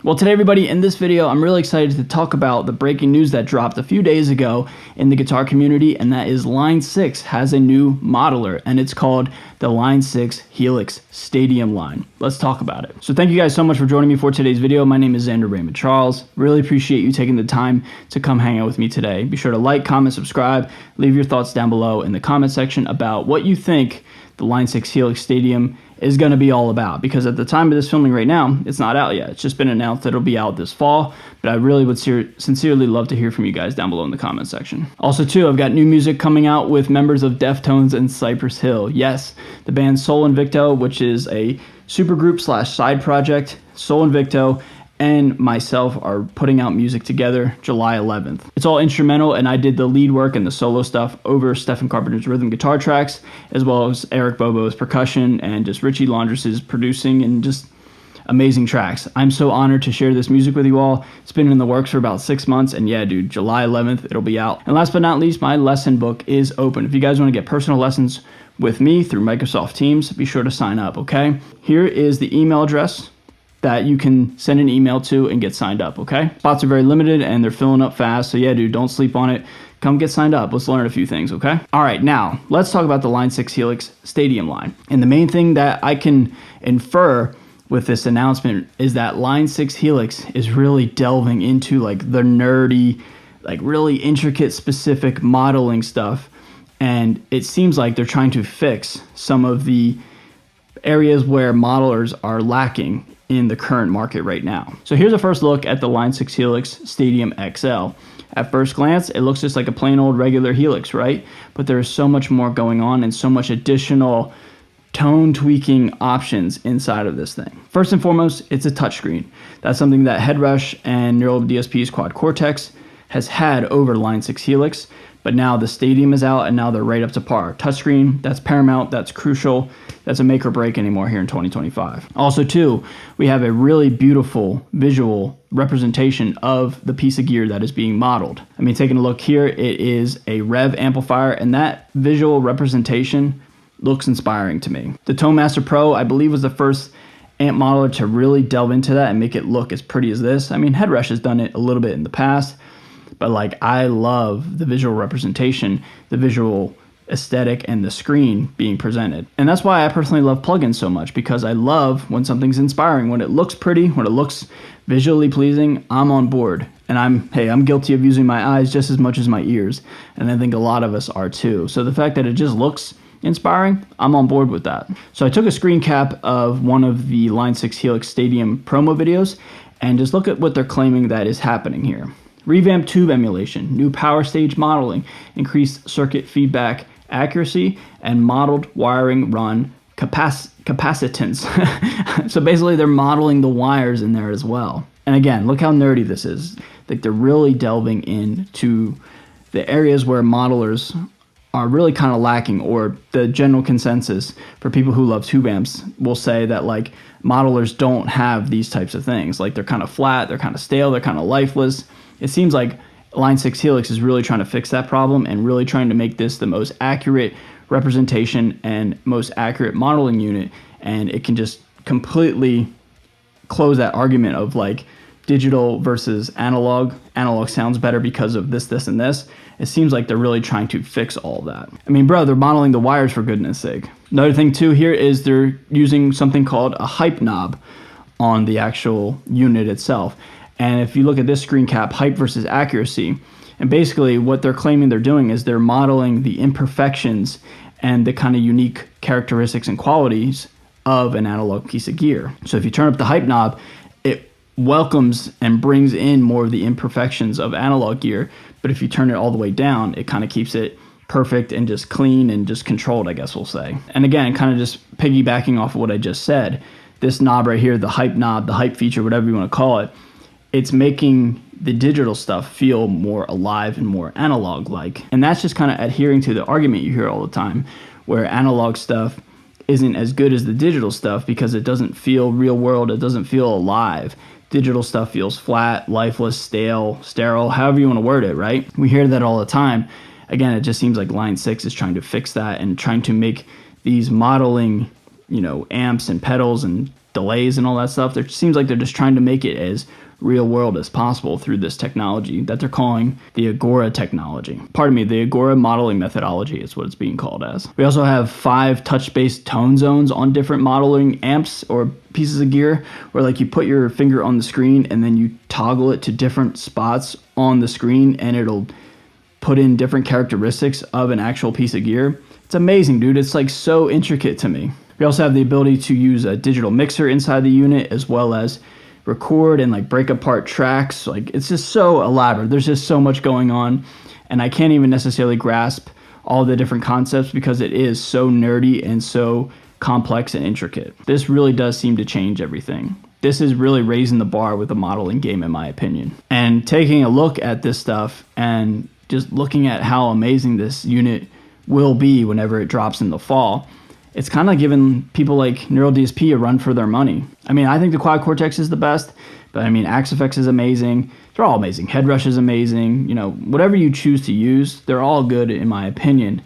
Well, today, everybody, in this video, I'm really excited to talk about the breaking news that dropped a few days ago in the guitar community, and that is Line 6 has a new modeler, and it's called the Line 6 Helix Stadium line. Let's talk about it. So thank you guys so much for joining me for today's video. My name is Xander Raymond Charles. Really appreciate you taking the time to come hang out with me today. Be sure to like, comment, subscribe, leave your thoughts down below in the comment section about what you think the Line 6 Helix Stadium is going to be all about, because at the time of this filming right now, it's not out yet. It's just been announced that it'll be out this fall, but I really would sincerely love to hear from you guys down below in the comment section. Also too, I've got new music coming out with members of Deftones and Cypress Hill. Yes, the band Soul Invicto, which is a supergroup / side project. Soul Invicto and myself are putting out music together July 11th. It's all instrumental, and I did the lead work and the solo stuff over Stephen Carpenter's rhythm guitar tracks, as well as Eric Bobo's percussion and just Richie Laundress's producing, and just amazing tracks. I'm so honored to share this music with you all. It's been in the works for about 6 months, and yeah, dude, July 11th, it'll be out. And last but not least, my lesson book is open. If you guys want to get personal lessons with me through Microsoft Teams, be sure to sign up, okay? Here is the email address that you can send an email to and get signed up, okay? Spots are very limited and they're filling up fast, so yeah, dude, don't sleep on it. Come get signed up. Let's learn a few things, okay? All right, now, let's talk about the Line 6 Helix Stadium line. And the main thing that I can infer with this announcement is that Line 6 Helix is really delving into like the nerdy, like really intricate, specific modeling stuff. And it seems like they're trying to fix some of the areas where modelers are lacking in the current market right now. So here's a first look at the Line 6 Helix Stadium XL. At first glance, it looks just like a plain old regular Helix, right? But there's so much more going on and so much additional tone tweaking options inside of this thing. First and foremost, it's a touchscreen. That's something that Headrush and Neural DSP's Quad Cortex has had over Line 6 Helix, but now the Stadium is out and now they're right up to par. Touchscreen, that's paramount, that's crucial, that's a make or break anymore here in 2025. Also too, we have a really beautiful visual representation of the piece of gear that is being modeled. I mean, taking a look here, it is a Rev amplifier, and that visual representation looks inspiring to me. The Tone Master Pro, I believe, was the first amp modeler to really delve into that and make it look as pretty as this. I mean, Headrush has done it a little bit in the past, but like, I love the visual representation, the visual aesthetic, and the screen being presented. And that's why I personally love plugins so much, because I love when something's inspiring. When it looks pretty, when it looks visually pleasing, I'm on board. And I'm guilty of using my eyes just as much as my ears. And I think a lot of us are too. So the fact that it just looks inspiring, I'm on board with that. So I took a screen cap of one of the Line 6 Helix Stadium promo videos and just look at what they're claiming that is happening here. Revamped tube emulation, new power stage modeling, increased circuit feedback accuracy, and modeled wiring run capacitance. So basically they're modeling the wires in there as well. And again, look how nerdy this is. Like, they're really delving into the areas where modelers are really kind of lacking, or the general consensus for people who love tube amps will say that like modelers don't have these types of things. Like, they're kind of flat, they're kind of stale, they're kind of lifeless. It seems like Line 6 Helix is really trying to fix that problem and really trying to make this the most accurate representation and most accurate modeling unit, and it can just completely close that argument of like digital versus analog. Analog sounds better because of this, this, and this. It seems like they're really trying to fix all that. I mean, bro, they're modeling the wires, for goodness sake. Another thing too here is they're using something called a hype knob on the actual unit itself. And if you look at this screen cap, hype versus accuracy, and basically what they're claiming they're doing is they're modeling the imperfections and the kind of unique characteristics and qualities of an analog piece of gear. So if you turn up the hype knob, it welcomes and brings in more of the imperfections of analog gear. But if you turn it all the way down, it kind of keeps it perfect and just clean and just controlled, I guess we'll say. And again, kind of just piggybacking off of what I just said, this knob right here, the hype knob, the hype feature, whatever you want to call it, it's making the digital stuff feel more alive and more analog-like. And that's just kind of adhering to the argument you hear all the time, where analog stuff isn't as good as the digital stuff because it doesn't feel real world, it doesn't feel alive. Digital stuff feels flat, lifeless, stale, sterile, however you want to word it, right? We hear that all the time. Again, it just seems like Line 6 is trying to fix that and trying to make these modeling amps and pedals and delays and all that stuff. It seems like they're just trying to make it as real world as possible through this technology that they're calling the Agora technology. Pardon me, the Agora modeling methodology is what it's being called as. We also have 5 touch-based tone zones on different modeling amps or pieces of gear, where like you put your finger on the screen and then you toggle it to different spots on the screen and it'll put in different characteristics of an actual piece of gear. It's amazing, dude. It's like so intricate to me. We also have the ability to use a digital mixer inside the unit, as well as record and like break apart tracks. Like, it's just so elaborate. There's just so much going on, and I can't even necessarily grasp all the different concepts because it is so nerdy and so complex and intricate. This really does seem to change everything. This is really raising the bar with the modeling game, in my opinion. And taking a look at this stuff and just looking at how amazing this unit will be whenever it drops in the fall, it's kind of giving people like Neural DSP a run for their money. I mean, I think the Quad Cortex is the best, but I mean, Axifex is amazing. They're all amazing. Headrush is amazing. Whatever you choose to use, they're all good in my opinion.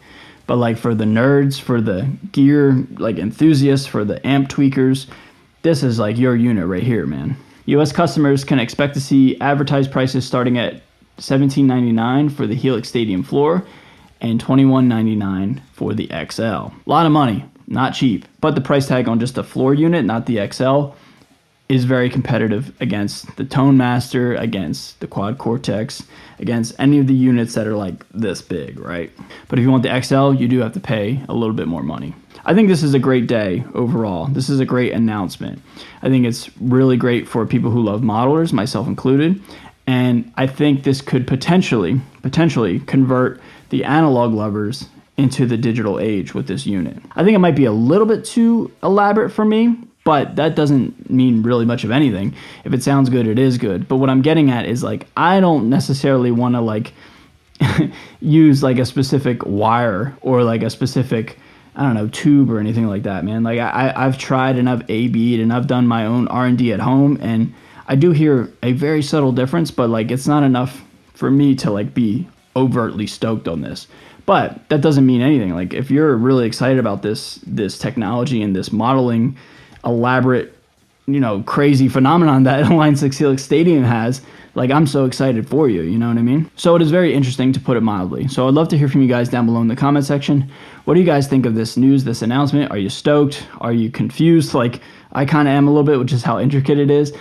But like for the nerds, for the gear like enthusiasts, for the amp tweakers, this is like your unit right here, man. US customers can expect to see advertised prices starting at $17.99 for the Helix Stadium floor and $21.99 for the XL. A lot of money, not cheap. But the price tag on just the floor unit, not the XL, is very competitive against the Tone Master, against the Quad Cortex, against any of the units that are like this big, right? But if you want the XL, you do have to pay a little bit more money. I think this is a great day overall. This is a great announcement. I think it's really great for people who love modelers, myself included. And I think this could potentially convert the analog lovers into the digital age with this unit. I think it might be a little bit too elaborate for me, but that doesn't mean really much of anything. If it sounds good, it is good. But what I'm getting at is like, I don't necessarily want to like use like a specific wire or like a specific, I don't know, tube or anything like that, man. Like I've tried and I've A/B'd and I've done my own R&D at home, and I do hear a very subtle difference, but like it's not enough for me to like be overtly stoked on this. But that doesn't mean anything. Like if you're really excited about this technology and this modeling elaborate, crazy phenomenon that Line 6 Helix Stadium has, like I'm so excited for you, you know what I mean? So it is very interesting, to put it mildly. So I'd love to hear from you guys down below in the comment section. What do you guys think of this news, this announcement? Are you stoked? Are you confused? Like I kind of am a little bit, which is how intricate it is.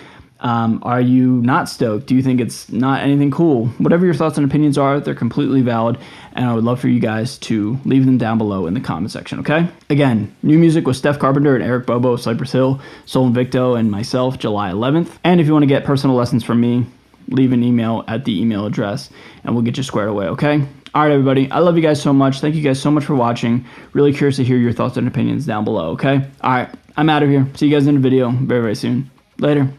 Are you not stoked? Do you think it's not anything cool? Whatever your thoughts and opinions are, they're completely valid, and I would love for you guys to leave them down below in the comment section, okay? Again, new music with Steph Carpenter and Eric Bobo of Cypress Hill, Sol Invicto, and myself, July 11th. And if you want to get personal lessons from me, leave an email at the email address, and we'll get you squared away, okay? All right, everybody. I love you guys so much. Thank you guys so much for watching. Really curious to hear your thoughts and opinions down below, okay? All right, I'm out of here. See you guys in the video very, very soon. Later.